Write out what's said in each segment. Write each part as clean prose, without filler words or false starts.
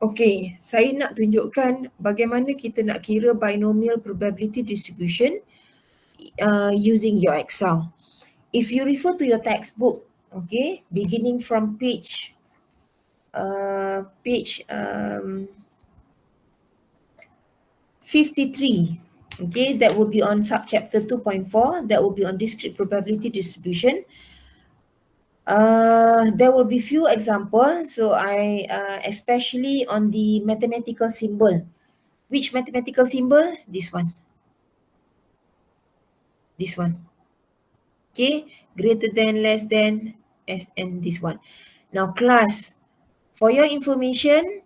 Okey, saya nak tunjukkan bagaimana kita nak kira binomial probability distribution using your Excel. If you refer to your textbook, okay, beginning from page 53, okay, that will be on subchapter 2.4, that will be on discrete probability distribution. There will be few examples, so I especially on the mathematical symbol. Which mathematical symbol? This one. This one. Okay, greater than, less than, and this one. Now class, for your information,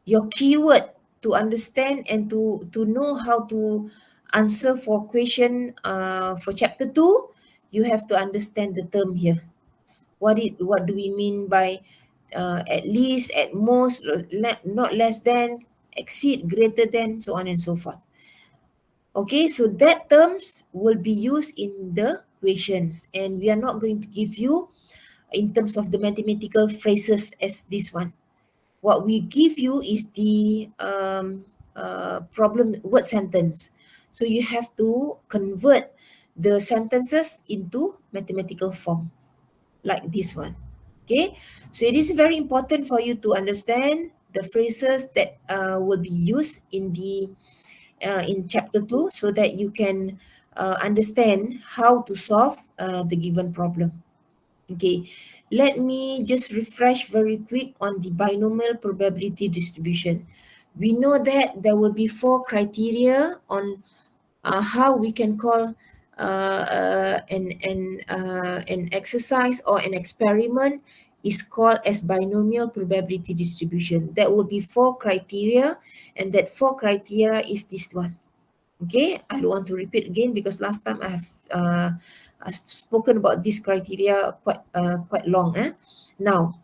your keyword to understand and to know how to answer for question for chapter 2, you have to understand the term here. What do we mean by at least, at most, not less than, exceed, greater than, so on and so forth. Okay, so that terms will be used in the questions, and we are not going to give you in terms of the mathematical phrases as this one. What we give you is the problem word sentence. So you have to convert the sentences into mathematical form, like this one. Okay, so it is very important for you to understand the phrases that will be used in the in chapter 2, so that you can understand how to solve the given problem. Okay, let me just refresh very quick on the binomial probability distribution. We know that there will be 4 criteria on how we can call an exercise or an experiment is called as binomial probability distribution. That will be 4 criteria, and that 4 criteria is this one. Okay, I don't want to repeat again because last time I've spoken about this criteria quite long. Now,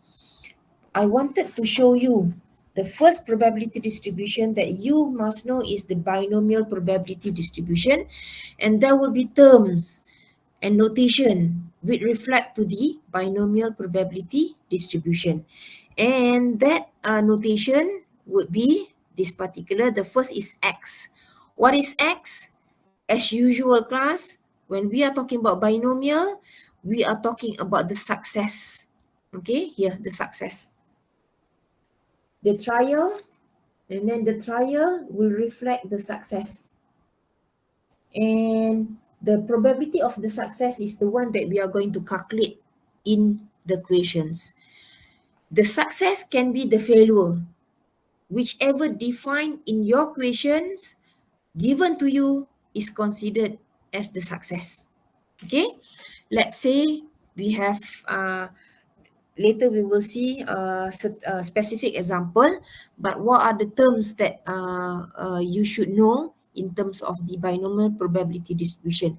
I wanted to show you the first probability distribution that you must know is the binomial probability distribution, and there will be terms and notation which reflect to the binomial probability distribution. And that notation would be this particular, the first is X. What is X? As usual class, when we are talking about binomial, we are talking about the success. Okay, here the success. The trial, and then the trial will reflect the success. And the probability of the success is the one that we are going to calculate in the equations. The success can be the failure, whichever defined in your equations given to you is considered as the success. Okay, let's say we have later we will see a specific example, but what are the terms that you should know in terms of the binomial probability distribution?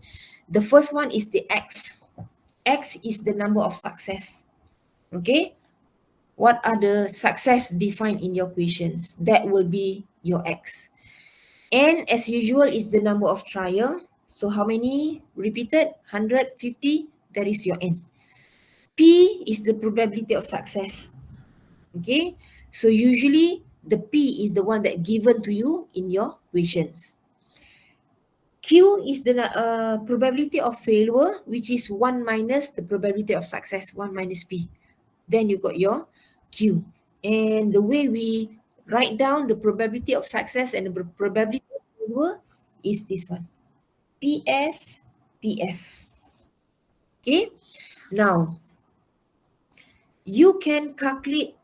The first one is the X. X is the number of success. Okay, what are the success defined in your equations? That will be your X. N, as usual, is the number of trial. So how many repeated? 150, that is your N. P is the probability of success. Okay, so usually the P is the one that given to you in your equations. Q is the probability of failure, which is 1 minus the probability of success, 1 minus P. Then you got your Q. And the way we write down the probability of success and the probability of failure is this one. PS, PF. Okay, now you can calculate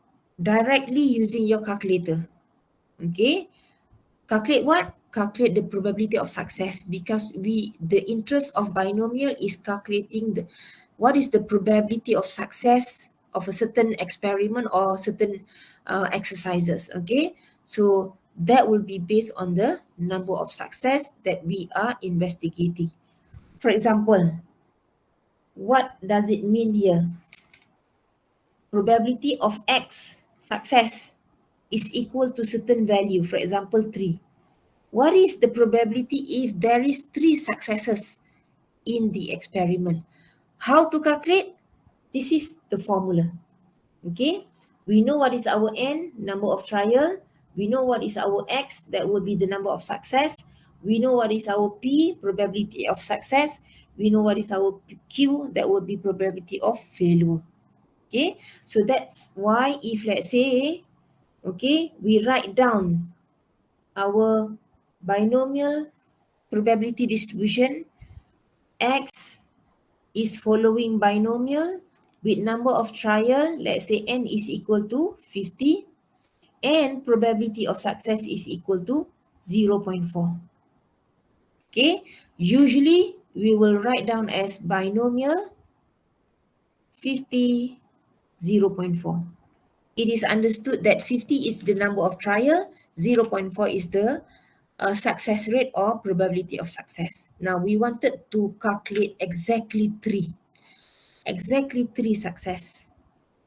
directly using your calculator. Okay, calculate what? Calculate the probability of success, because the interest of binomial is calculating what is the probability of success of a certain experiment or certain exercises. Okay, so that will be based on the number of success that we are investigating. For example, what does it mean here? Probability of X success is equal to certain value, for example 3. What is the probability if there is 3 successes in the experiment? How to calculate? This is the formula. Okay, We know what is our N, number of trial. We know what is our X, that will be the number of success. We know what is our P, probability of success. We know what is our Q, that will be probability of failure. Okay, so that's why if let's say, okay, we write down our binomial probability distribution, X is following binomial with number of trial, let's say N is equal to 50, and probability of success is equal to 0.4. Okay, usually we will write down as binomial 50, 0.4. It is understood that 50 is the number of trial, 0.4 is the success rate or probability of success. Now we wanted to calculate exactly 3 success.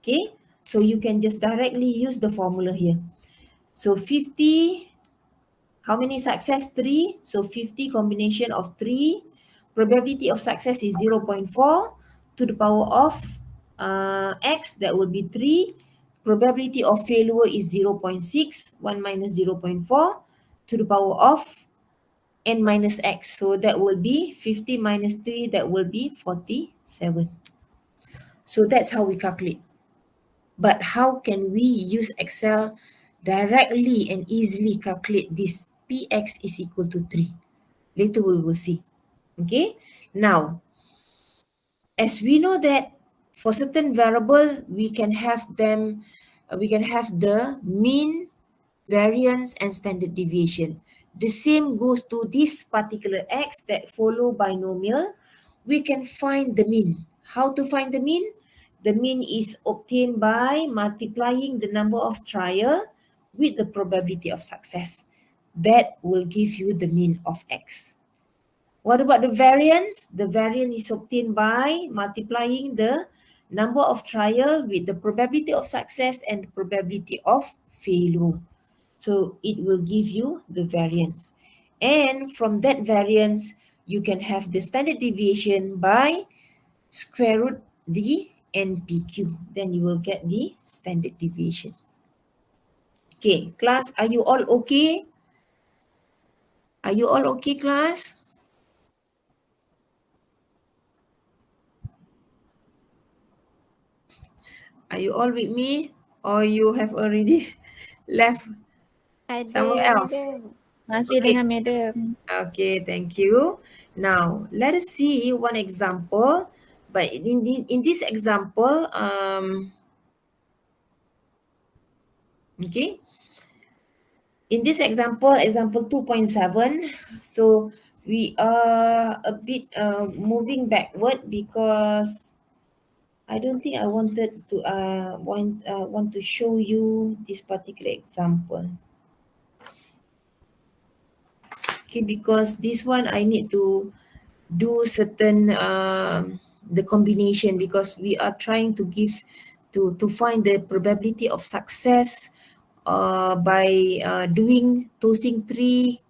Okay, so you can just directly use the formula here. So 50, how many success? 3. So 50 combination of 3. Probability of success is 0.4 to the power of x, that will be 3. Probability of failure is 0.6, 1 minus 0.4 to the power of n minus x. So that will be 50 minus 3, that will be 47. So that's how we calculate. But how can we use Excel directly and easily calculate this? Px is equal to 3. Later we will see. Okay. Now, as we know that for certain variable, we can have the mean, variance, and standard deviation. The same goes to this particular x that follow binomial. We can find the mean. How to find the mean? The mean is obtained by multiplying the number of trial with the probability of success. That will give you the mean of x. What about the variance? The variance is obtained by multiplying the number of trial with the probability of success and the probability of failure. So it will give you the variance. And from that variance, you can have the standard deviation by square root the NPQ. Then you will get the standard deviation. Okay, class, are you all okay? Are you all okay, class? Are you all with me? Or you have already left somewhere Ada, else? madam. Masih Okay. dengan madam. Okay, thank you. Now, let us see one example. But in this example, okay, in this example, example 2.7, so we are a bit moving backward because I don't think I wanted to want to show you this particular example. Okay, because this one I need to do certain the combination, because we are trying to give to find the probability of success by doing tossing 3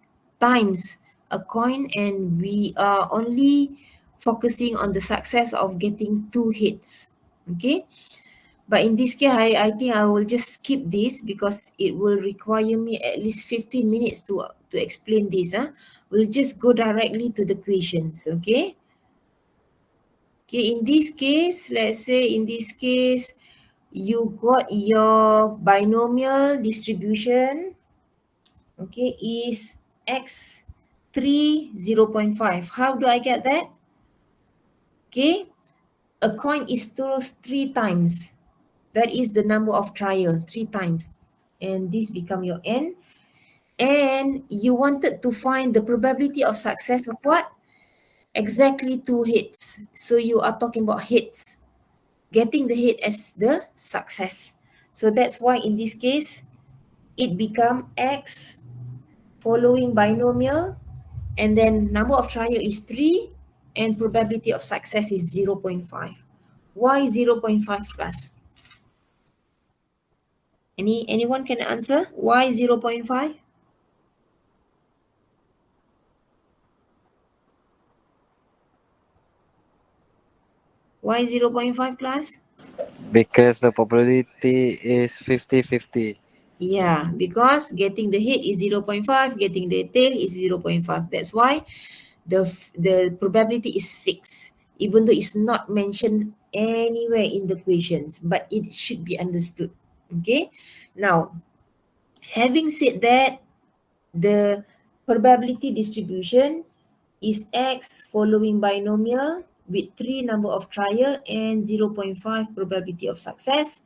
times a coin, and we are only focusing on the success of getting 2 hits. Okay, but in this case, I think I will just skip this because it will require me at least 15 minutes to explain this. We'll just go directly to the questions, okay? Okay, in this case, let's say in this case, you got your binomial distribution, okay, is x3 0.5. How do I get that? Okay, a coin is tossed 3 times. That is the number of trial, 3 times. And this become your n. And you wanted to find the probability of success of what? Exactly 2 hits. So you are talking about hits. Getting the hit as the success. So that's why in this case, it become x following binomial, and then number of trial is 3 and probability of success is 0.5. Why 0.5 class? Anyone can answer? Why 0.5? Why 0.5 class? Because the probability is 50-50. Yeah, because getting the head is 0.5, getting the tail is 0.5. That's why the probability is fixed, even though it's not mentioned anywhere in the questions, but it should be understood. Okay, now having said that, the probability distribution is X following binomial with 3 number of trial and 0.5 probability of success.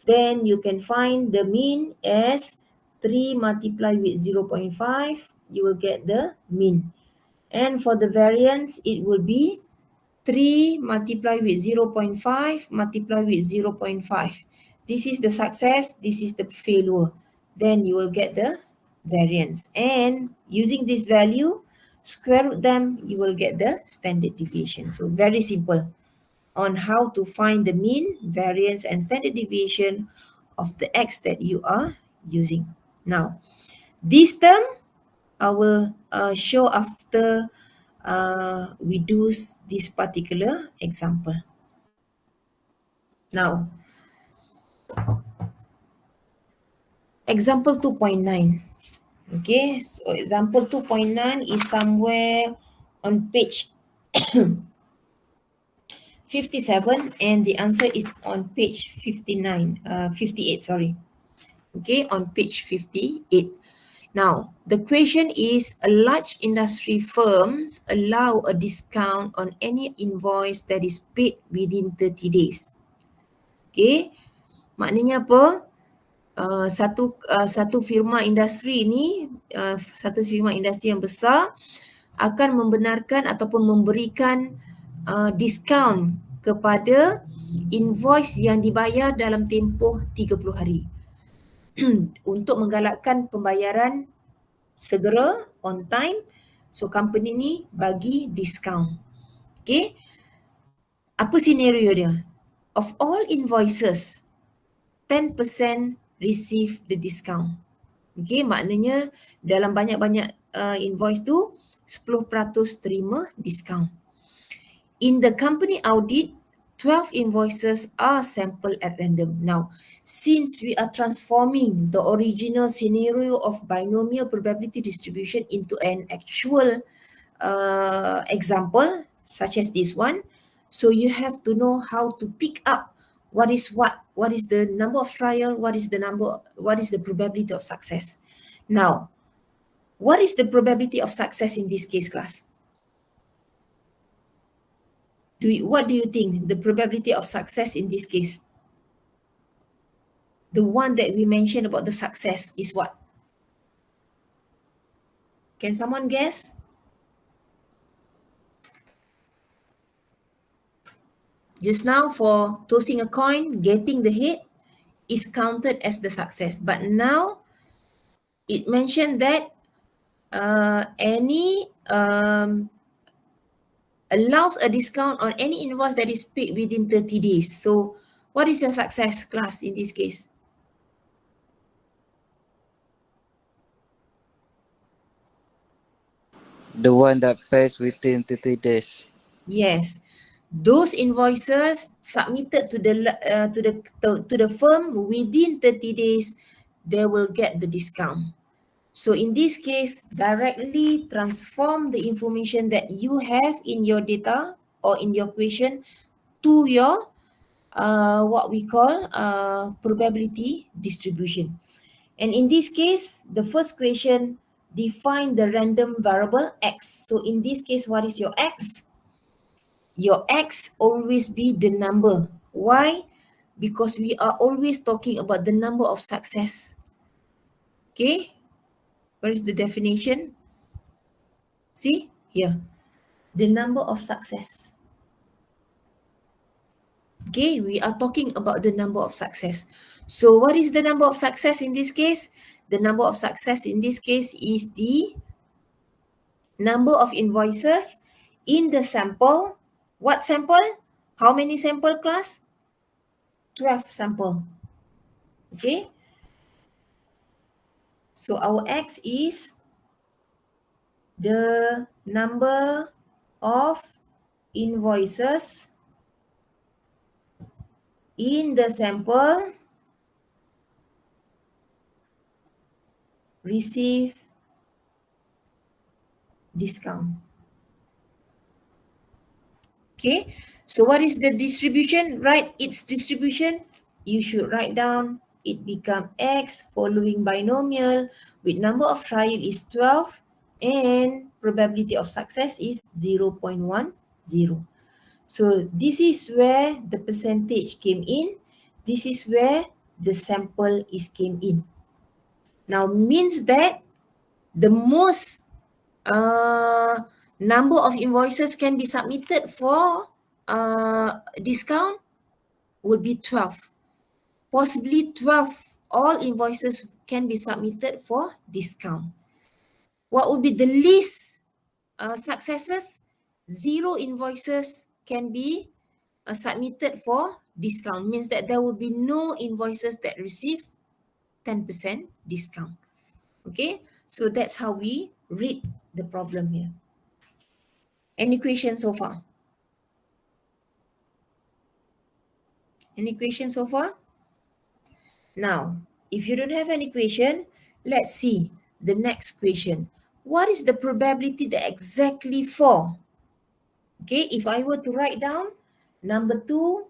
Then you can find the mean as 3 multiplied with 0.5, you will get the mean. And for the variance, it will be 3 multiplied with 0.5 multiplied with 0.5. This is the success, this is the failure. Then you will get the variance. And using this value, square root them, you will get the standard deviation. So very simple on how to find the mean, variance, and standard deviation of the X that you are using. Now, this term I will show after we do this particular example. Now, example 2.9. Okay, so example 2.9 is somewhere on page 57 and the answer is on page 58, sorry. Okay, on page 58. Now, the question is, a large industry firms allow a discount on any invoice that is paid within 30 days. Okay, maknanya apa? Satu firma industri ini, satu firma industri yang besar akan membenarkan ataupun memberikan diskaun kepada invoice yang dibayar dalam tempoh 30 hari untuk menggalakkan pembayaran segera, on time. So company ni bagi diskaun. Okay, apa senario dia? Of all invoices, 10% receive the discount. Okay, maknanya dalam banyak-banyak invoice tu 10% terima diskaun. In the company audit, 12 invoices are sampled at random. Now, since we are transforming the original scenario of binomial probability distribution into an actual example, such as this one, so you have to know how to pick up what is the number of trial, what is the probability of success. Now, what is the probability of success in this case, class? What do you think the probability of success in this case? The one that we mentioned about the success is what? Can someone guess? Just now for tossing a coin, getting the head is counted as the success. But now it mentioned that any allows a discount on any invoice that is paid within 30 days. So what is your success, class, in this case? The one that pays within 30 days. Yes, those invoices submitted to the firm within 30 days, they will get the discount. So in this case, directly transform the information that you have in your data or in your question to your what we call probability distribution. And in this case, the first question, define the random variable X. So in this case, what is your X? Your X always be the number. Why? Because we are always talking about the number of success. Okay, what is the definition? See here, the number of success. Okay, we are talking about the number of success. So what is the number of success in this case? The number of success in this case is the number of invoices in the sample. What sample? How many sample, class? 12 sample. Okay. So our X is the number of invoices in the sample receive discount. Okay, so what is the distribution? Write its distribution. You should write down it become X following binomial with number of trial is 12 and probability of success is 0.10. So this is where the percentage came in. This is where the sample is came in. Now means that the most number of invoices can be submitted for discount would be 12. Possibly 12, all invoices can be submitted for discount. What would be the least successes? 0 invoices can be submitted for discount. Means that there will be no invoices that receive 10% discount. Okay, so that's how we read the problem here. Any questions so far? Any questions so far? Now, if you don't have any question, let's see the next question. What is the probability that exactly 4? Okay, if I were to write down number 2,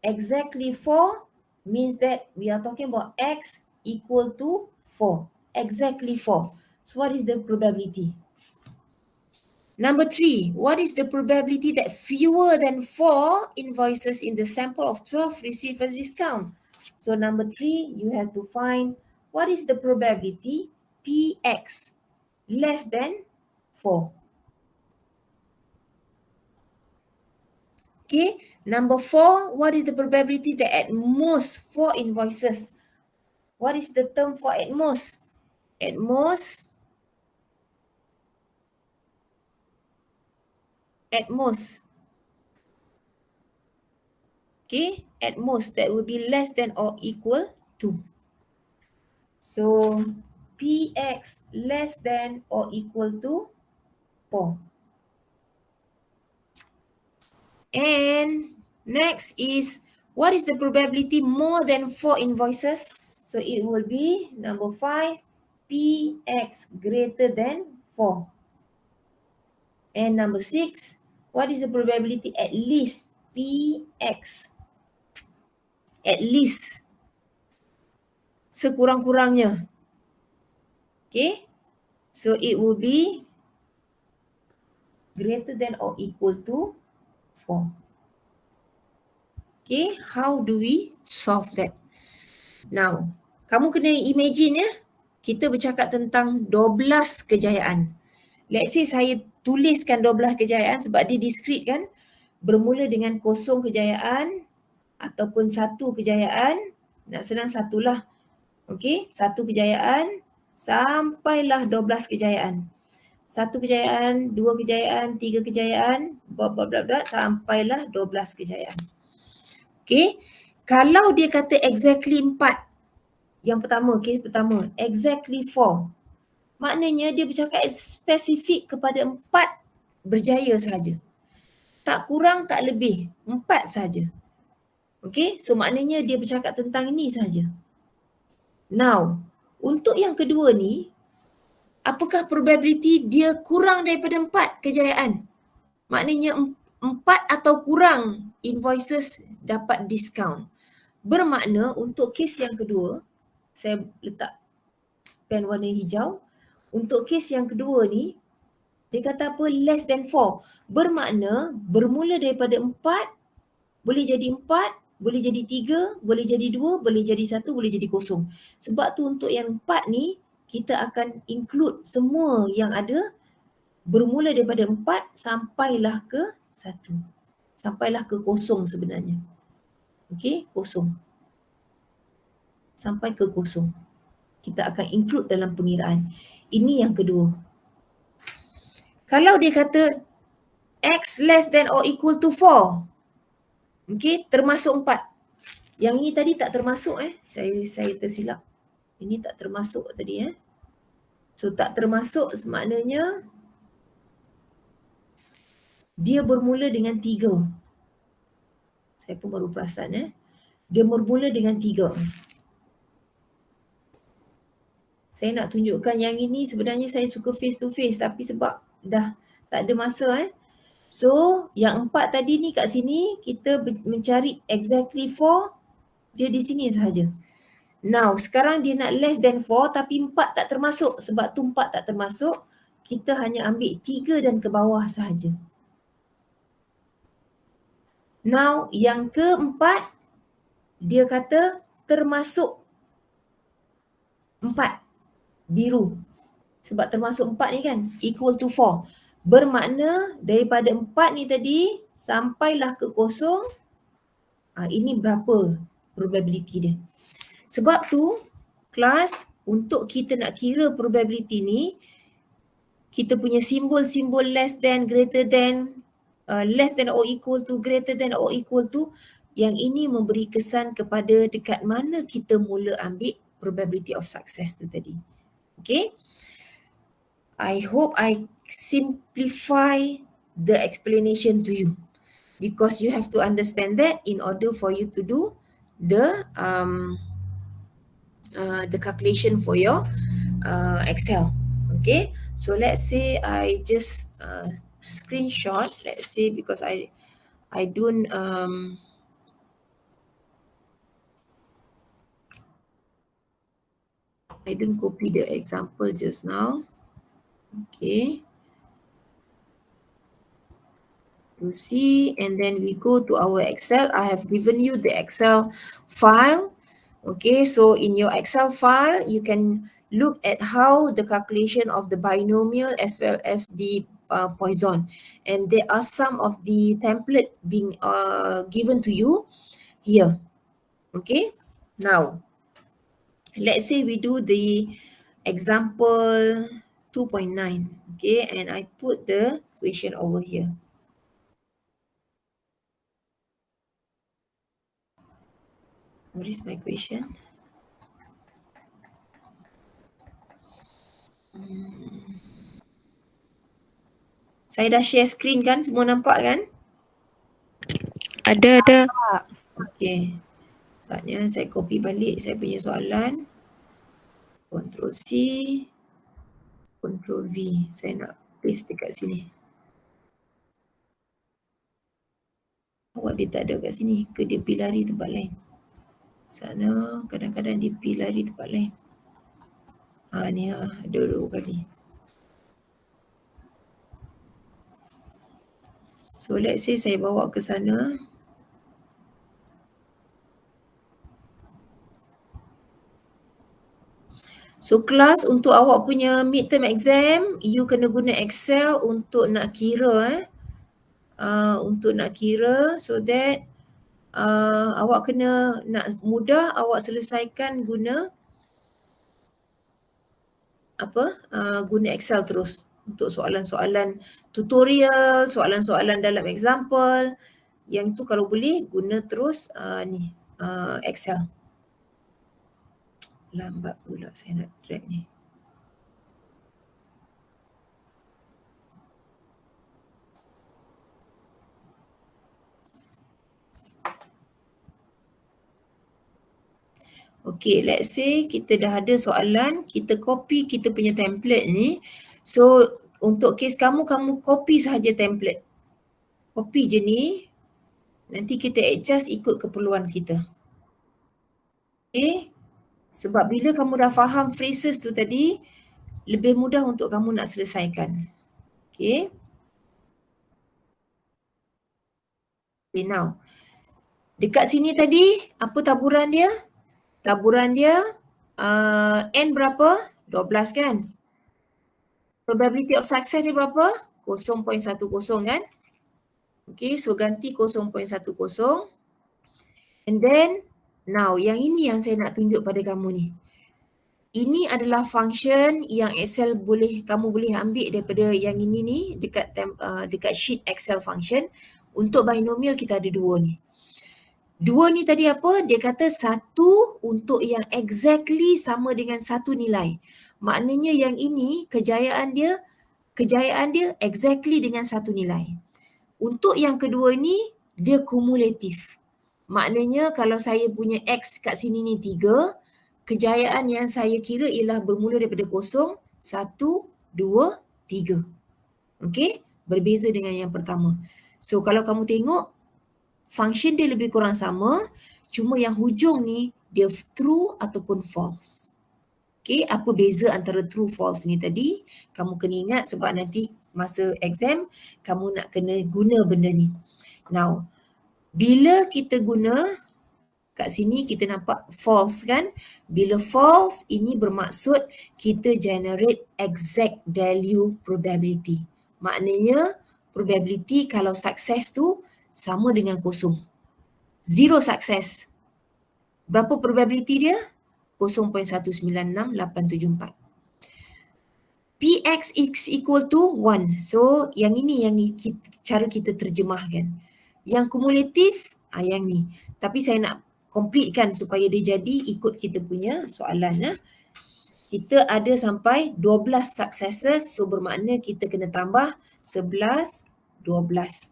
exactly 4 means that we are talking about X equal to 4. Exactly 4. So what is the probability? Number 3, what is the probability that fewer than 4 invoices in the sample of 12 receive a discount? So number 3, you have to find what is the probability Px less than 4. Okay, number 4, what is the probability that at most 4 invoices? What is the term for at most? At most. Okay, at most that will be less than or equal to. So Px less than or equal to 4. And next is, what is the probability more than 4 invoices? So it will be number 5, Px greater than 4. And number 6, what is the probability at least Px? At least. Sekurang-kurangnya. Okay. So it will be greater than or equal to 4. Okay, how do we solve that? Now, kamu kena imagine ya, kita bercakap tentang 12 kejayaan. Let's say saya tuliskan 12 kejayaan sebab dia discrete kan, bermula dengan 0 kejayaan ataupun 1 kejayaan, nak senang satulah. Okay, 1 kejayaan sampailah 12 kejayaan. 1 kejayaan, 2 kejayaan, 3 kejayaan, sampailah 12 kejayaan. Okay, kalau dia kata exactly 4, yang pertama, kes pertama, exactly 4, maknanya dia bercakap spesifik kepada 4 berjaya sahaja. Tak kurang, tak lebih, 4 sahaja. Okay, so maknanya dia bercakap tentang ini sahaja. Now, untuk yang kedua ni, apakah probability dia kurang daripada 4 kejayaan? Maknanya 4 atau kurang invoices dapat discount. Bermakna untuk kes yang kedua, saya letak pen warna hijau. Untuk kes yang kedua ni, dia kata apa? Less than 4. Bermakna bermula daripada 4, boleh jadi 4, boleh jadi 3, boleh jadi 2, boleh jadi 1, boleh jadi 0. Sebab tu untuk yang 4 ni, kita akan include semua yang ada bermula daripada 4 sampailah ke 1. Sampailah ke 0 sebenarnya. Okey, 0. Sampai ke 0. Kita akan include dalam pengiraan. Ini yang kedua. Kalau dia kata X less than or equal to 4. Okey, termasuk 4. Yang ini tadi tak termasuk Saya tersilap. Ini tak termasuk tadi So tak termasuk maknanya dia bermula dengan 3. Saya pun baru perasan Dia bermula dengan 3. Saya nak tunjukkan yang ini sebenarnya saya suka face to face tapi sebab dah tak ada masa So yang 4 tadi ni kat sini kita mencari exactly 4, dia di sini sahaja. Now sekarang dia nak less than 4 tapi 4 tak termasuk. Sebab tu 4 tak termasuk, kita hanya ambil 3 dan ke bawah sahaja. Now yang keempat, dia kata termasuk 4, biru. Sebab termasuk 4 ni kan, equal to 4. Bermakna daripada 4 ni tadi sampailah ke 0, ini berapa probability dia. Sebab tu kelas, untuk kita nak kira probability ni, kita punya simbol-simbol less than, greater than, less than or equal to, greater than or equal to, yang ini memberi kesan kepada dekat mana kita mula ambil probability of success tu tadi. Okay. I hope I simplify the explanation to you, because you have to understand that in order for you to do the calculation for your Excel. Okay, so let's say I just screenshot. Let's say because I don't copy the example just now. Okay, to see, and then we go to our Excel. I have given you the Excel file. Okay, so in your Excel file, you can look at how the calculation of the binomial as well as the Poisson. And there are some of the template being given to you here. Okay, now, let's say we do the example 2.9. Okay, and I put the question over here. What is my question? Saya dah share screen kan? Semua nampak kan? Ada. Okay. Saatnya saya copy balik saya punya soalan. Ctrl C. Ctrl V. Saya nak paste dekat sini. Awak dia tak ada kat sini. Ke dia pergi lari tempat lain? Sana kadang-kadang dia pergi lari tempat lain. Ni ada 2 kali. So let's say saya bawa ke sana. So kelas, untuk awak punya midterm exam, you kena guna Excel untuk nak kira untuk nak kira, so that awak kena nak mudah awak selesaikan guna guna Excel terus untuk soalan-soalan tutorial, soalan-soalan dalam example. Yang tu kalau boleh guna terus Excel. Lambat pula saya nak drag ni. Okay, let's say kita dah ada soalan, kita copy kita punya template ni. So untuk case kamu copy sahaja template. Copy je ni. Nanti kita adjust ikut keperluan kita. Okay. Sebab bila kamu dah faham phrases tu tadi, lebih mudah untuk kamu nak selesaikan. Okay. Okay, now. Dekat sini tadi, apa taburan dia? Taburan dia N berapa? 12 kan? Probability of success dia berapa? 0.10 kan? Okay, so ganti 0.10. And then, now yang ini yang saya nak tunjuk pada kamu ni. Ini adalah function yang Excel kamu boleh ambil daripada yang ini ni dekat sheet Excel function. Untuk binomial kita ada 2 ni. 2 ni tadi apa? Dia kata 1 untuk yang exactly sama dengan 1 nilai. Maknanya yang ini kejayaan dia exactly dengan 1 nilai. Untuk yang kedua ni dia kumulatif. Maknanya kalau saya punya X kat sini ni 3, kejayaan yang saya kira ialah bermula daripada 0, 1, 2, 3. Okey? Berbeza dengan yang pertama. So kalau kamu tengok, function dia lebih kurang sama, cuma yang hujung ni dia true ataupun false. Okay, apa beza antara true false ni tadi? Kamu kena ingat sebab nanti masa exam kamu nak kena guna benda ni. Now, bila kita guna kat sini kita nampak false kan? Bila false ini bermaksud kita generate exact value probability. Maknanya probability kalau success tu sama dengan kosong. Zero success. Berapa probability dia? 0.19684. Px is equal to 1. So, yang ini yang cara kita terjemahkan. Yang kumulatif, yang ni. Tapi saya nak completekan supaya dia jadi ikut kita punya soalan. Kita ada sampai 12 successes. So, bermakna kita kena tambah 11, 12.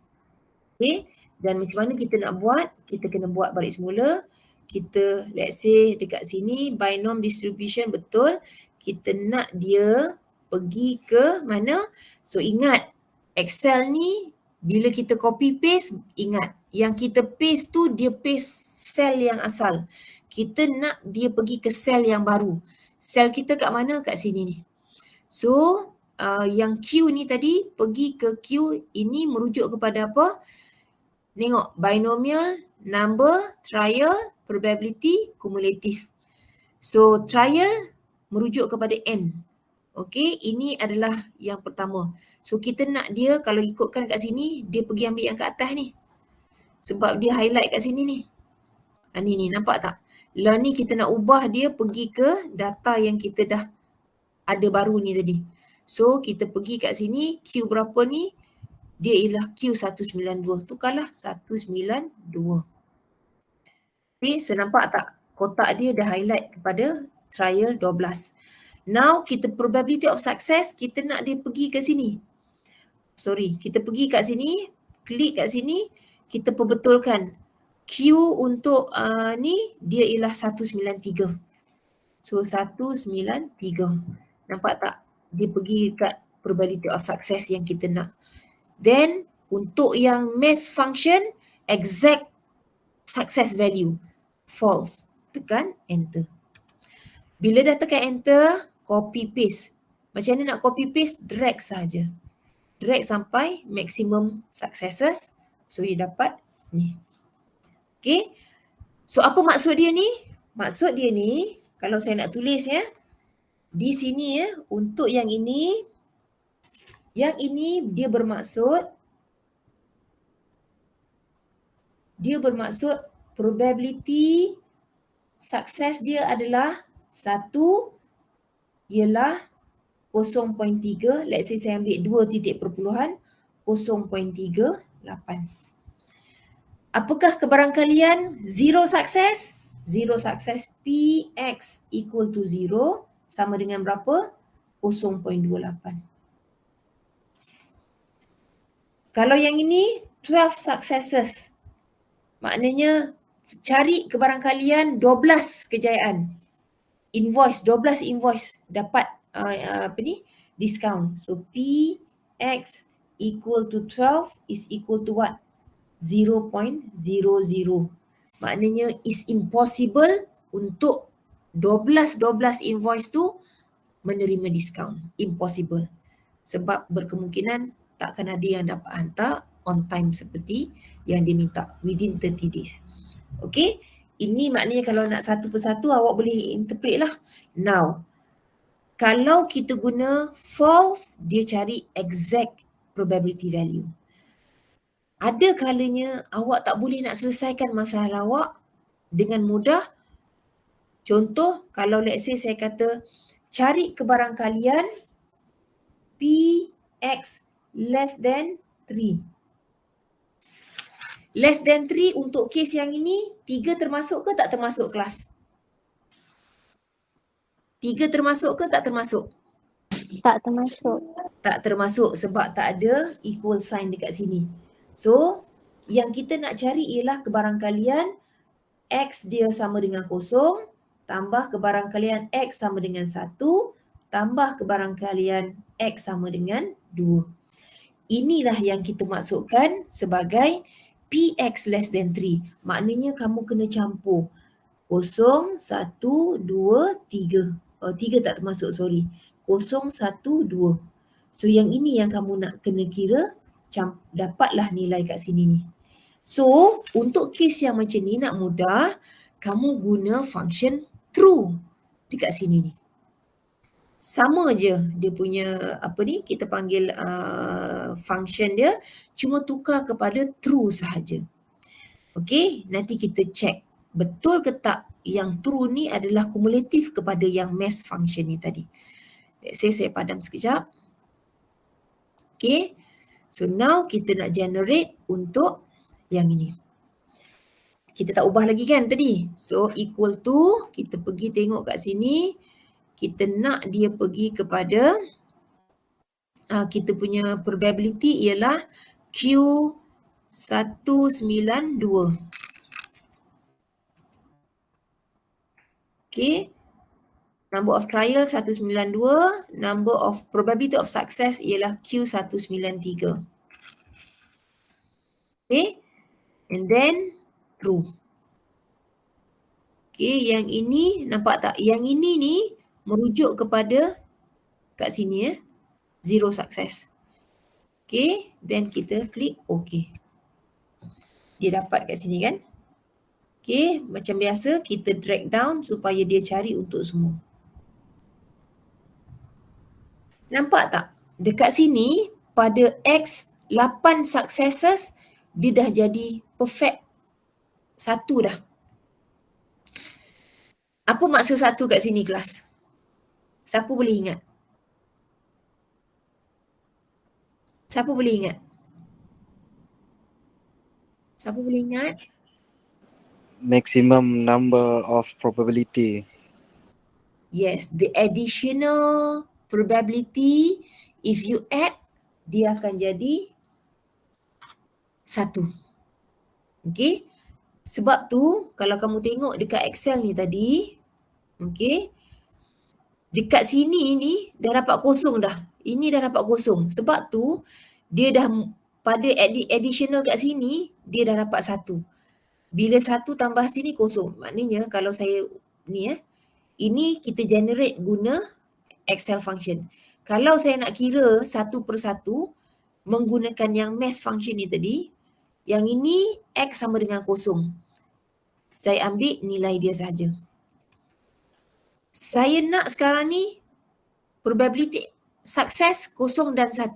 Okay. Dan macam mana kita nak buat? Kita kena buat balik semula. Kita let's say dekat sini binomial distribution betul. Kita nak dia pergi ke mana? So ingat Excel ni bila kita copy paste, ingat yang kita paste tu dia paste sel yang asal. Kita nak dia pergi ke sel yang baru. Sel kita kat mana? Kat sini ni. So yang Q ni tadi pergi ke Q ini merujuk kepada apa? Tengok binomial, number, trial, probability, cumulative. So trial merujuk kepada N. Okay, ini adalah yang pertama. So kita nak dia kalau ikutkan kat sini, dia pergi ambil yang kat atas ni. Sebab dia highlight kat sini ni. Ni nampak tak? Lah ni kita nak ubah dia pergi ke data yang kita dah ada baru ni tadi. So kita pergi kat sini, Q berapa ni? Dia ialah Q192. Tukarlah 192. Okay, so nampak tak? Kotak dia dah highlight kepada trial 12. Now, kita probability of success, kita nak dia pergi ke sini. Kita pergi kat sini, klik kat sini, kita perbetulkan. Q untuk ni, dia ialah 193. So, 193. Nampak tak? Dia pergi kat probability of success yang kita nak. Then, untuk yang mass function, exact success value, false. Tekan enter. Bila dah tekan enter, copy paste. Macam mana nak copy paste? Drag saja. Drag sampai maximum successes. So, you dapat ni. Okay. So, apa maksud dia ni? Maksud dia ni, kalau saya nak tulis ya, di sini ya, untuk yang ini dia bermaksud probability sukses dia adalah 1 ialah 0.3. Let's say saya ambil 2 titik perpuluhan 0.38. Apakah kebarangkalian zero success? Zero success Px equal to 0 sama dengan berapa? 0.28. Kalau yang ini 12 successes. Maknanya cari kebarangkalian 12 kejayaan. 12 invoice dapat discount. So Px equal to 12 is equal to what? 0.00. Maknanya is impossible untuk 12 invoice tu menerima discount. Impossible. Sebab berkemungkinan takkan ada yang dapat hantar on time seperti yang dia minta within 30 days. Okay, ini maknanya kalau nak satu persatu awak boleh interpret lah. Now, kalau kita guna false, dia cari exact probability value. Ada kalanya awak tak boleh nak selesaikan masalah awak dengan mudah. Contoh, kalau let's say saya kata cari kebarangkalian Px less than 3. Less than 3 untuk kes yang ini, 3 termasuk ke tak termasuk kelas? 3 termasuk ke tak termasuk? Tak termasuk. Tak termasuk sebab tak ada equal sign dekat sini. So, yang kita nak cari ialah kebarangkalian X dia sama dengan 0, tambah kebarangkalian X sama dengan 1, tambah kebarangkalian X sama dengan 2. Inilah yang kita maksudkan sebagai PX less than 3. Maknanya kamu kena campur 0, 1, 2, 3. 3 tak termasuk, sorry. 0, 1, 2. So yang ini yang kamu nak kena kira, dapatlah nilai kat sini ni. So untuk kes yang macam ni nak mudah, kamu guna function true dekat sini ni. Sama je dia punya apa ni, kita panggil function dia, cuma tukar kepada true sahaja. Okey, nanti kita check betul ke tak yang true ni adalah kumulatif kepada yang mass function ni tadi. Let's say saya padam sekejap. Okey, so now kita nak generate untuk yang ini. Kita tak ubah lagi kan tadi. So equal to, kita pergi tengok kat sini, kita nak dia pergi kepada kita punya probability ialah Q192. Okay. Number of trial 192, number of probability of success ialah Q193. Okay. And then true. Okay, yang ini nampak tak? Yang ini ni merujuk kepada kat sini zero success. Okay, then kita klik OK. Dia dapat kat sini kan? Okay, macam biasa kita drag down supaya dia cari untuk semua. Nampak tak? Dekat sini pada X 8 successes dia dah jadi perfect 1 dah. Apa maksud 1 kat sini kelas? Siapa boleh ingat? Siapa boleh ingat? Siapa boleh ingat? Maximum number of probability. Yes, the additional probability if you add dia akan jadi 1. Okay. Sebab tu kalau kamu tengok dekat Excel ni tadi, okay, dekat sini ni dah dapat kosong dah. Ini dah dapat kosong. Sebab tu dia dah pada additional kat sini dia dah dapat 1. Bila 1 tambah sini kosong. Maknanya kalau saya ni ini kita generate guna Excel function. Kalau saya nak kira satu persatu menggunakan yang mass function ni tadi, yang ini X sama dengan 0. Saya ambil nilai dia saja. Saya nak sekarang ni probability success 0 dan 1.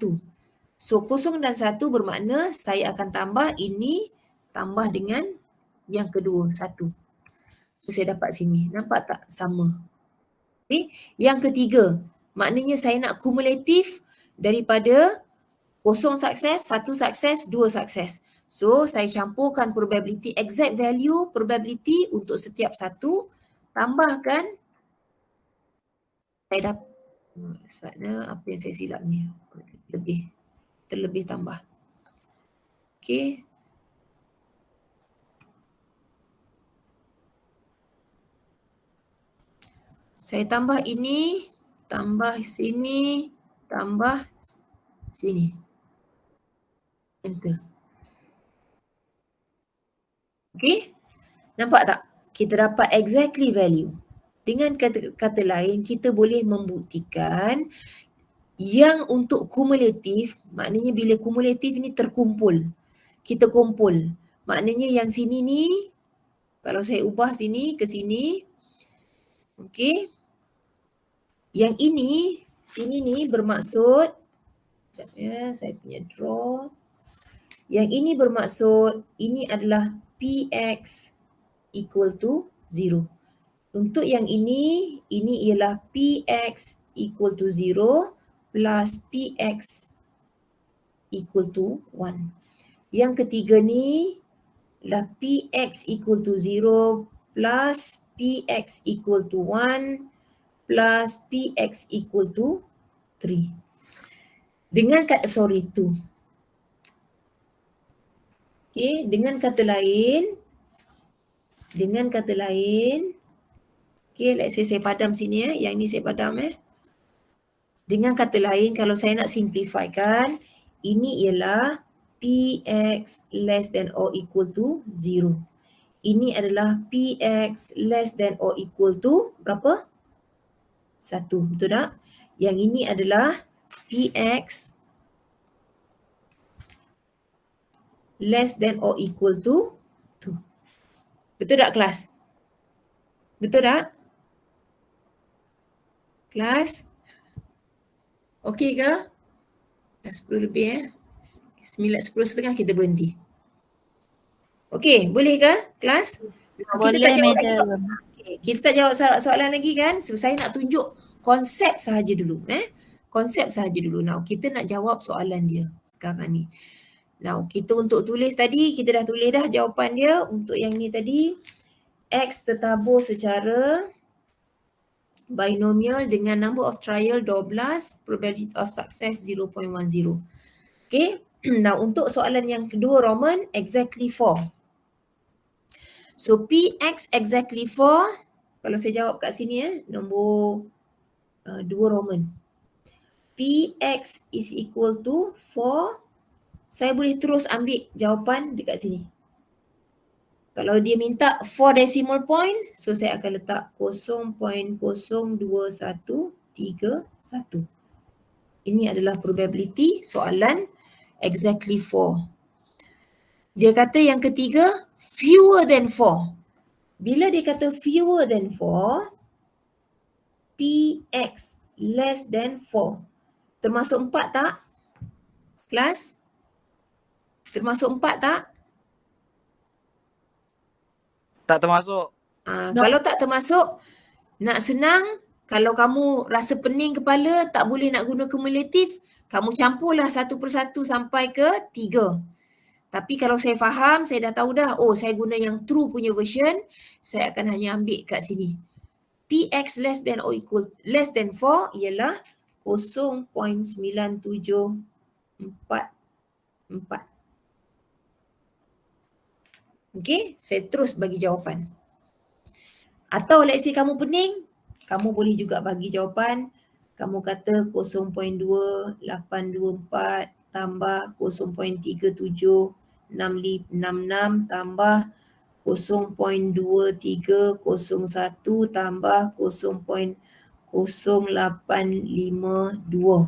So 0 dan 1 bermakna saya akan tambah ini tambah dengan yang kedua 1. So saya dapat sini. Nampak tak? Sama. Okay. Yang ketiga, maknanya saya nak kumulatif daripada 0 sukses, 1 sukses, 2 sukses. So saya campurkan probability, exact value probability untuk setiap satu, tambahkan, saya dapat, maksudnya apa yang saya silap ni, terlebih tambah. Okay. Saya tambah ini, tambah sini, tambah sini. Enter. Okay. Nampak tak? Kita dapat exactly value. Dengan kata lain, kita boleh membuktikan yang untuk kumulatif, maknanya bila kumulatif ni terkumpul. Kita kumpul. Maknanya yang sini ni, kalau saya ubah sini ke sini, okey. Yang ini, sini ni bermaksud, sekejap ya, saya punya draw. Yang ini bermaksud, ini adalah PX equal to 0. Untuk yang ini ialah PX equal to 0 plus PX equal to 1. Yang ketiga ni adalah PX equal to 0 plus PX equal to 1 plus PX equal to 3. Dengan kata, 2. Okay, dengan kata lain, Dengan kata lain, okay, let's say saya padam sini yang ni saya padam Dengan kata lain, kalau saya nak simplifikan, ini ialah Px less than or equal to 0. Ini adalah Px less than or equal to berapa? 1, betul tak? Yang ini adalah Px less than or equal to 2. Betul tak kelas? Betul tak? Kelas? Okey ke? Dah 10 lebih 10:30 kita berhenti. Okey, boleh ke kelas? Kita Boleh, tak jawab lagi madam. soalan. Okay, kita tak jawab soalan lagi kan? So, saya nak tunjuk konsep sahaja dulu. Konsep sahaja dulu. Now, kita nak jawab soalan dia sekarang ni. Now, kita untuk tulis tadi, kita dah tulis dah jawapan dia. Untuk yang ni tadi, X tertabur secara binomial dengan number of trial 12, probability of success 0.10. Okay. Now, untuk soalan yang kedua Roman, exactly 4. So Px exactly 4, kalau saya jawab kat sini nombor 2 Roman. Px is equal to 4. Saya boleh terus ambil jawapan dekat sini. Kalau dia minta 4 decimal point, so saya akan letak 0.02131. Ini adalah probability soalan exactly 4. Dia kata yang ketiga, fewer than 4. Bila dia kata fewer than 4, Px less than 4. Termasuk 4 tak? Kelas? Termasuk 4 tak? Tak termasuk. Kalau tak termasuk, nak senang, kalau kamu rasa pening kepala, tak boleh nak guna kumulatif, kamu campurlah satu persatu sampai ke 3. Tapi kalau saya faham, saya dah tahu dah, oh saya guna yang true punya version, saya akan hanya ambil kat sini. Px less than or equal less than 4 ialah 0.9744. Okey, saya terus bagi jawapan. Atau let's say kamu pening, kamu boleh juga bagi jawapan. Kamu kata 0.2824 tambah 0.3766 tambah 0.2301 tambah 0.0852.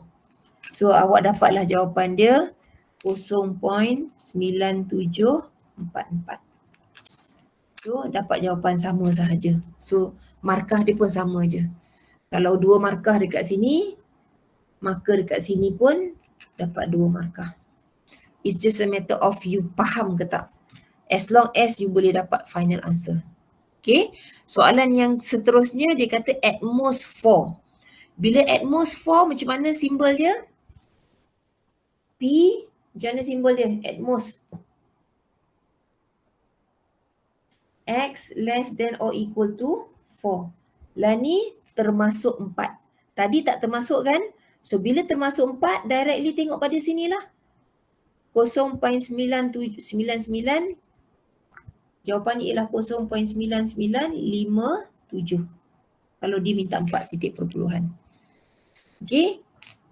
So awak dapatlah jawapan dia 0.9744. So dapat jawapan sama sahaja. So markah dia pun sama je. Kalau 2 markah dekat sini, maka dekat sini pun dapat 2 markah. It's just a matter of you faham ke tak. As long as you boleh dapat final answer. Okay. Soalan yang seterusnya dia kata at most 4. Bila at most 4 macam mana simbol dia? P, macam mana simbol dia? At most. X less than or equal to 4. Lah ni termasuk 4. Tadi tak termasuk kan? So bila termasuk 4, directly tengok pada sinilah. 0.99. Jawapan ni ialah 0.9957. Kalau dia minta 4 titik perpuluhan. Okay.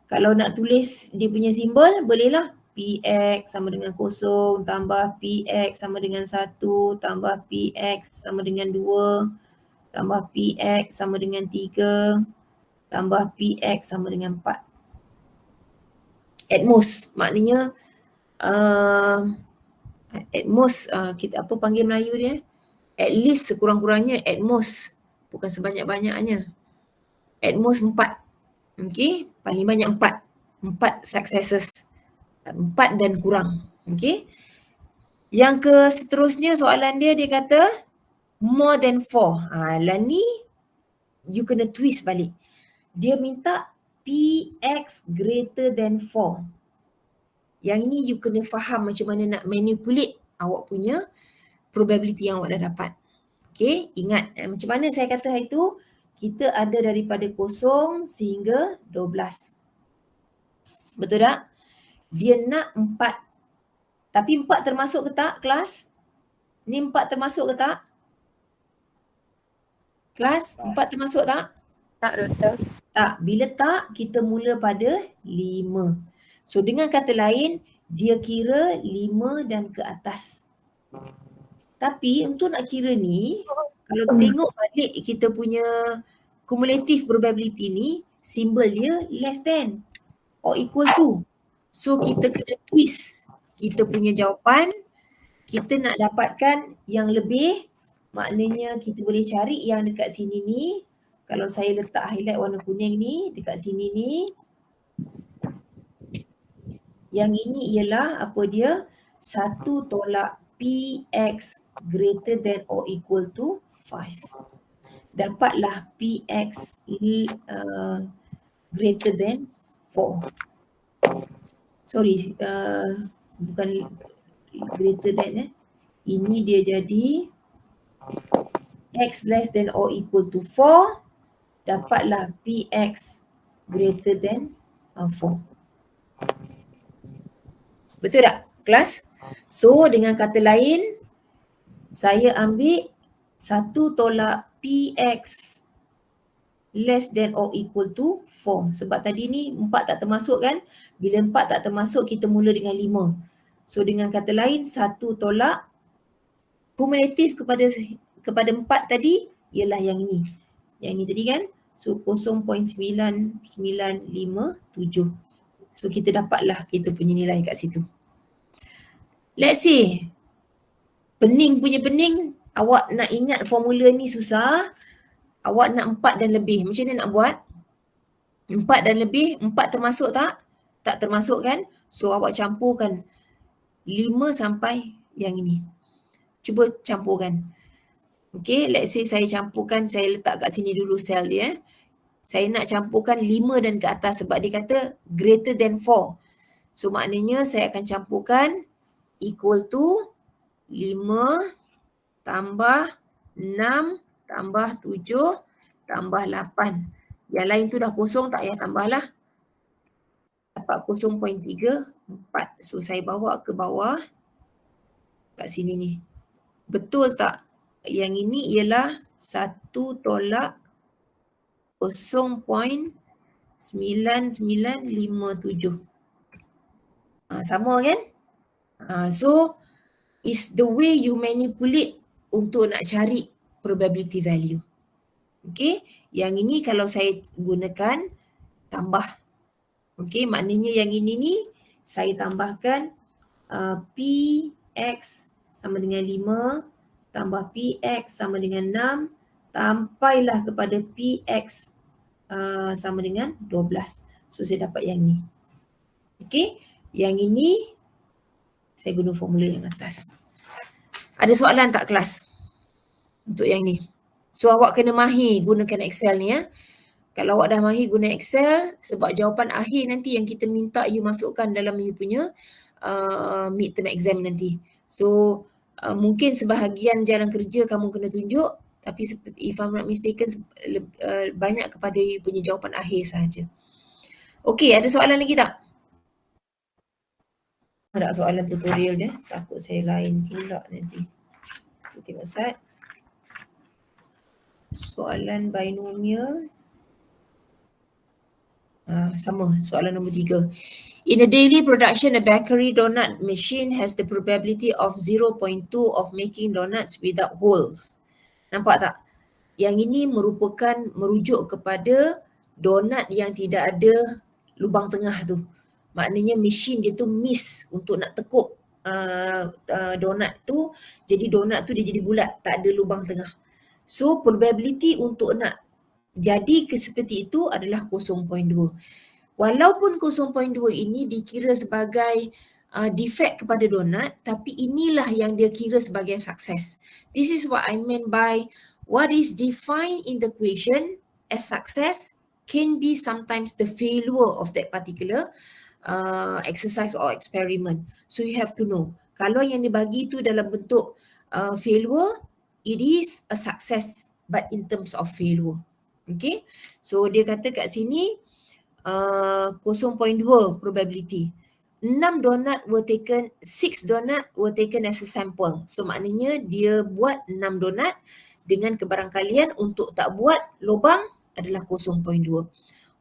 Kalau nak tulis dia punya simbol, bolehlah. Px sama dengan 0 tambah Px sama dengan 1 tambah Px sama dengan 2 tambah Px sama dengan 3 tambah Px sama dengan 4. At most, maknanya at most kita apa panggil Melayu dia? At least sekurang-kurangnya at most, bukan sebanyak-banyaknya. At most 4. Okay, paling banyak 4. 4 successes. 4 dan kurang. Okay. Yang ke seterusnya soalan dia kata more than 4. Lah ni you kena twist balik. Dia minta Px greater than 4. Yang ini you kena faham macam mana nak manipulate awak punya probability yang awak dah dapat. Okay, ingat macam mana saya kata hari tu, kita ada daripada 0 sehingga 12. Betul tak? Dia nak 4. Tapi 4 termasuk ke tak kelas? Ni 4 termasuk ke tak? Kelas 4 termasuk tak? Tak, Doktor. Tak. Bila tak, kita mula pada 5. So dengan kata lain, dia kira 5 dan ke atas. Tapi untuk nak kira ni, kalau tengok balik kita punya cumulative probability ni, simbol dia less than or equal to. So kita kena twist kita punya jawapan. Kita nak dapatkan yang lebih, maknanya kita boleh cari yang dekat sini ni. Kalau saya letak highlight warna kuning ni, dekat sini ni. Yang ini ialah apa dia? 1 tolak PX greater than or equal to 5. Dapatlah PX greater than 4. Sorry, bukan greater than Ini dia jadi X less than or equal to 4. Dapatlah PX greater than 4. Betul tak kelas? So dengan kata lain, saya ambil 1 tolak PX less than or equal to 4. Sebab tadi ni 4 tak termasuk kan? Bila 4 tak termasuk, kita mula dengan 5. So dengan kata lain, 1 tolak kumulatif kepada 4 tadi ialah yang ni. Yang ni tadi kan? So 0.9957. So kita dapatlah kita punya nilai kat situ. Let's say pening, awak nak ingat formula ni susah. Awak nak 4 dan lebih. Macam mana nak buat? 4 dan lebih, 4 termasuk tak? Tak termasuk kan? So awak campurkan 5 sampai yang ini. Cuba campurkan. Okay, let's say saya campurkan, saya letak kat sini dulu sel dia. Saya nak campurkan 5 dan ke atas sebab dia kata greater than 4. So maknanya saya akan campurkan equal to 5 tambah 6 tambah 7 tambah 8. Yang lain tu dah kosong, tak payah tambahlah. Dapat 0.34. So saya bawa ke bawah. Kat sini ni. Betul tak? Yang ini ialah 1 tolak 0.9957. Sama kan? So is the way you manipulate untuk nak cari probability value. Okay, yang ini kalau saya gunakan tambah. Okay, maknanya yang ini ni saya tambahkan PX sama dengan 5 tambah PX sama dengan 6 sampailah kepada PX sama dengan 12. So saya dapat yang ni. Okay, yang ini saya guna formula yang atas. Ada soalan tak kelas? Untuk yang ni. So awak kena mahir gunakan Excel ni ya. Kalau awak dah mahir guna Excel, sebab jawapan akhir nanti yang kita minta you masukkan dalam you punya midterm exam nanti. So mungkin sebahagian jalan kerja kamu kena tunjuk, tapi if I'm not mistaken banyak kepada you punya jawapan akhir sahaja. Okey, ada soalan lagi tak? Ada soalan tutorial dia, takut saya lain pula nanti. Kita tengok Ustaz. Soalan binomial. Sama, soalan nombor 3. In a daily production, a bakery donut machine has the probability of 0.2 of making donuts without holes. Nampak tak? Yang ini merujuk kepada donut yang tidak ada lubang tengah tu. Maknanya mesin dia tu miss untuk nak tekuk donut tu. Jadi donut tu dia jadi bulat, tak ada lubang tengah. So probability untuk nak jadi seperti itu adalah 0.2. Walaupun 0.2 ini dikira sebagai defect kepada donut, tapi inilah yang dia kira sebagai sukses. This is what I meant by what is defined in the equation as success can be sometimes the failure of that particular exercise or experiment. So you have to know. Kalau yang dibagi tu dalam bentuk failure, it is a success but in terms of failure. Okay, so dia kata kat sini 0.2 probability. 6 donut were taken as a sample. So maknanya dia buat 6 donut dengan kebarangkalian untuk tak buat lubang adalah 0.2.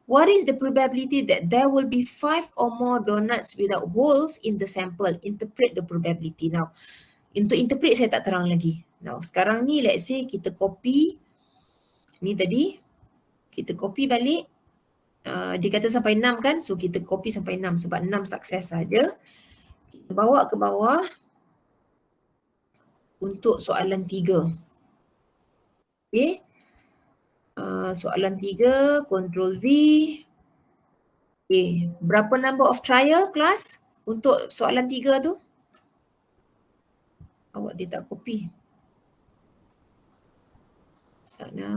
What is the probability that there will be 5 or more donuts without holes in the sample? Interpret the probability. Now, untuk interpret saya tak terang lagi. Now, sekarang ni let's say kita copy ni tadi, kita copy balik. Dia kata sampai 6 kan? So, kita copy sampai 6 sebab 6 sukses saja. Kita bawa ke bawah untuk soalan 3. Okay. Soalan 3, Ctrl V. Okay. Berapa number of trial kelas untuk soalan 3 tu? Awak dia tak copy. Sana.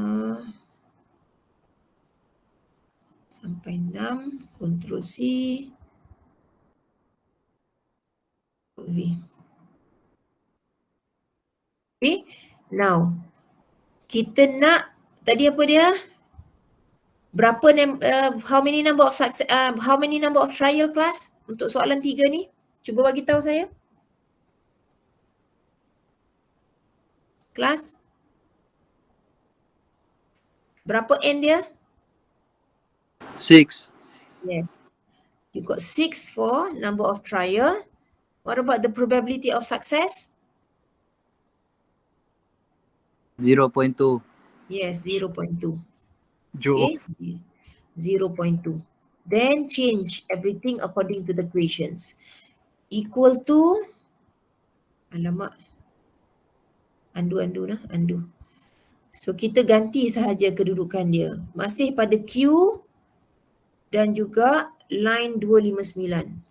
Sampai 6, Ctrl C. V. Okay. Now, kita nak, tadi apa dia? Berapa how many number of trial class untuk soalan 3 ni? Cuba bagi tahu saya. Kelas. Berapa N dia? 6. Yes. You got 6 for number of trial. What about the probability of success? 0.2. Yes, 0.2. Joe. Okay, 0.2. Then change everything according to the equations. Equal to, alamak, undo. So kita ganti sahaja kedudukan dia. Masih pada Q dan juga line 259.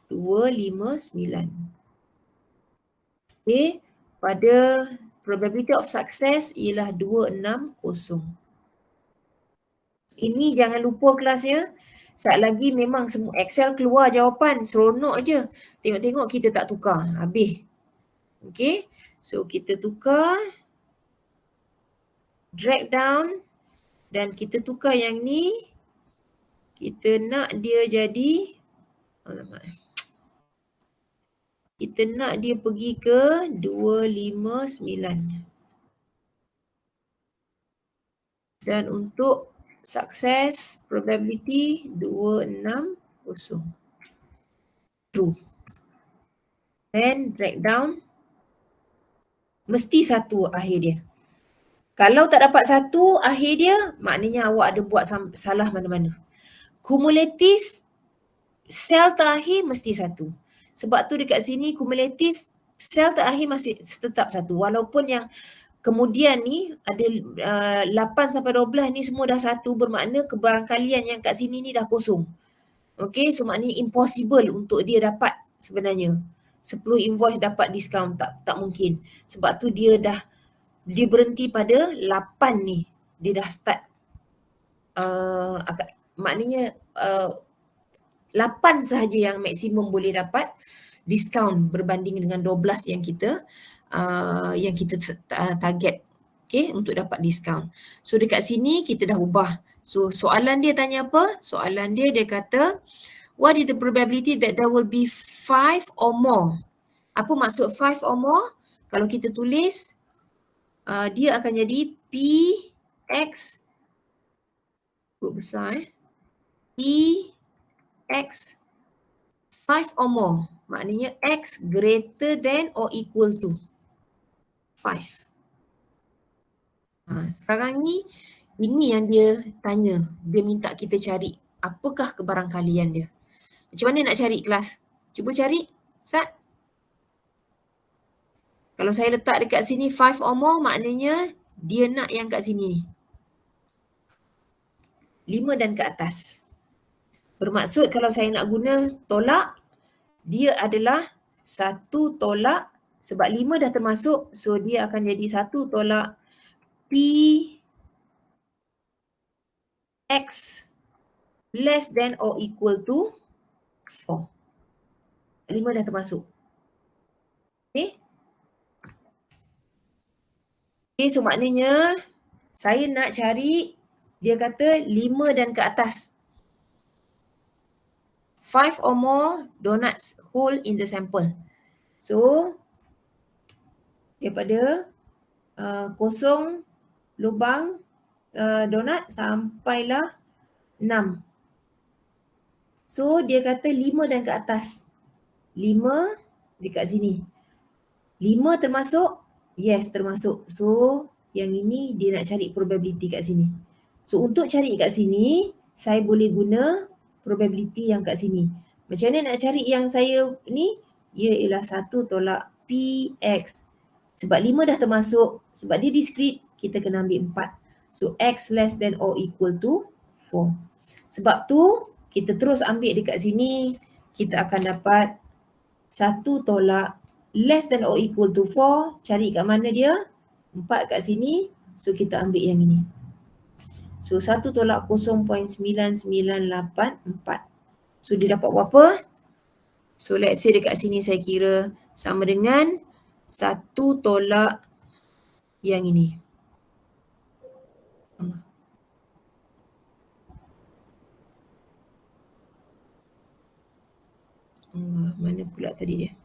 259. Okay, pada probability of success ialah 260. Ini jangan lupa kelasnya. Saat lagi memang semua Excel keluar jawapan, seronok je. Tengok-tengok kita tak tukar, habis. Okay, so kita tukar, drag down dan kita tukar yang ni. Kita nak dia jadi, alamak. Kita nak dia pergi ke 259. Dan untuk success probability 260. True. Then drag down. Mesti 1 akhir dia. Kalau tak dapat 1 akhir dia, maknanya awak ada buat salah mana-mana. Kumulatif sel terakhir mesti 1. Sebab tu dekat sini kumulatif sel terakhir masih tetap 1. Walaupun yang kemudian ni ada 8 sampai 12 ni semua dah 1, bermakna kebarangkalian yang kat sini ni dah kosong. Okay, so maknanya impossible untuk dia dapat sebenarnya. 10 invoice dapat diskaun, tak mungkin. Sebab tu dia berhenti pada 8 ni. Dia dah start maknanya 8 sahaja yang maksimum boleh dapat diskaun berbanding dengan 12 yang kita target, okay, untuk dapat diskaun. So dekat sini kita dah ubah. So soalan dia tanya apa? Soalan dia kata, what is the probability that there will be 5 or more? Apa maksud 5 or more? Kalau kita tulis, dia akan jadi P X, besar P X 5 or more. Maknanya X greater than or equal to 5. Sekarang ni, ini yang dia tanya. Dia minta kita cari apakah kebarangkalian dia. Macam mana nak cari kelas? Cuba cari, Sat. Kalau saya letak dekat sini 5 or more, maknanya dia nak yang kat sini ni. 5 dan ke atas. Bermaksud kalau saya nak guna tolak, dia adalah 1 tolak, sebab 5 dah termasuk, so dia akan jadi 1 tolak P X less than or equal to 4. 5 dah termasuk. Okay. Okay, so maknanya saya nak cari, dia kata 5 dan ke atas. 5 or more donuts whole in the sample. So, daripada kosong lubang donat sampailah 6. So dia kata 5 dan ke atas. 5 dekat sini. 5 termasuk? Yes, termasuk. So yang ini dia nak cari probability kat sini. So untuk cari kat sini, saya boleh guna probability yang kat sini. Macam mana nak cari yang saya ni? Ia ialah 1 tolak PX. Sebab 5 dah termasuk, sebab dia discrete, kita kena ambil 4. So X less than or equal to 4. Sebab tu, kita terus ambil dekat sini, kita akan dapat 1 tolak less than or equal to 4. Cari kat mana dia? 4 kat sini. So kita ambil yang ini. So 1 tolak 0.9984. So dia dapat berapa? So let's say dekat sini saya kira sama dengan 1 tolak yang ini. Mana pula tadi dia?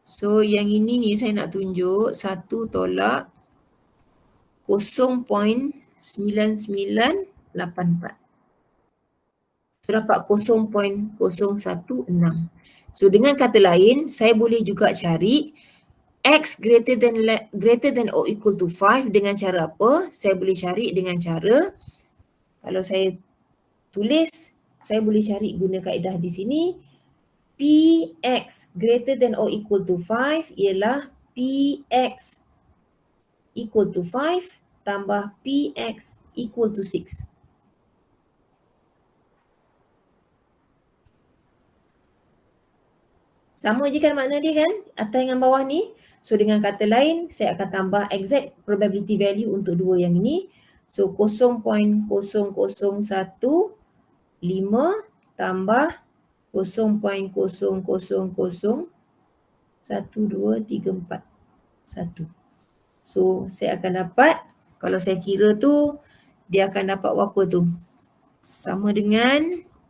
So yang ini ni saya nak tunjuk 1 tolak 0.9984. So dapat 0.016. So dengan kata lain, saya boleh juga cari X greater than or equal to 5 dengan cara apa? Saya boleh cari dengan cara, kalau saya tulis, saya boleh cari guna kaedah di sini. Px greater than or equal to 5 ialah Px equal to 5 tambah Px equal to 6. Sama je kan makna dia kan? Atas dengan bawah ni. So dengan kata lain, saya akan tambah exact probability value untuk dua yang ini. So 0.0015 tambah 0.00012341. So saya akan dapat, kalau saya kira tu, dia akan dapat berapa tu? Sama dengan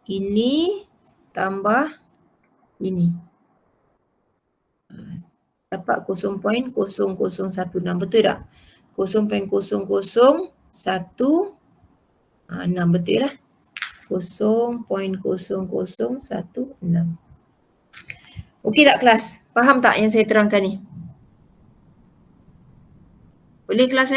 ini tambah ini. Dapat 0.0016, betul tak? 0.0016, betul lah. 0.0016. Okey tak kelas? Faham tak yang saya terangkan ni? Boleh kelas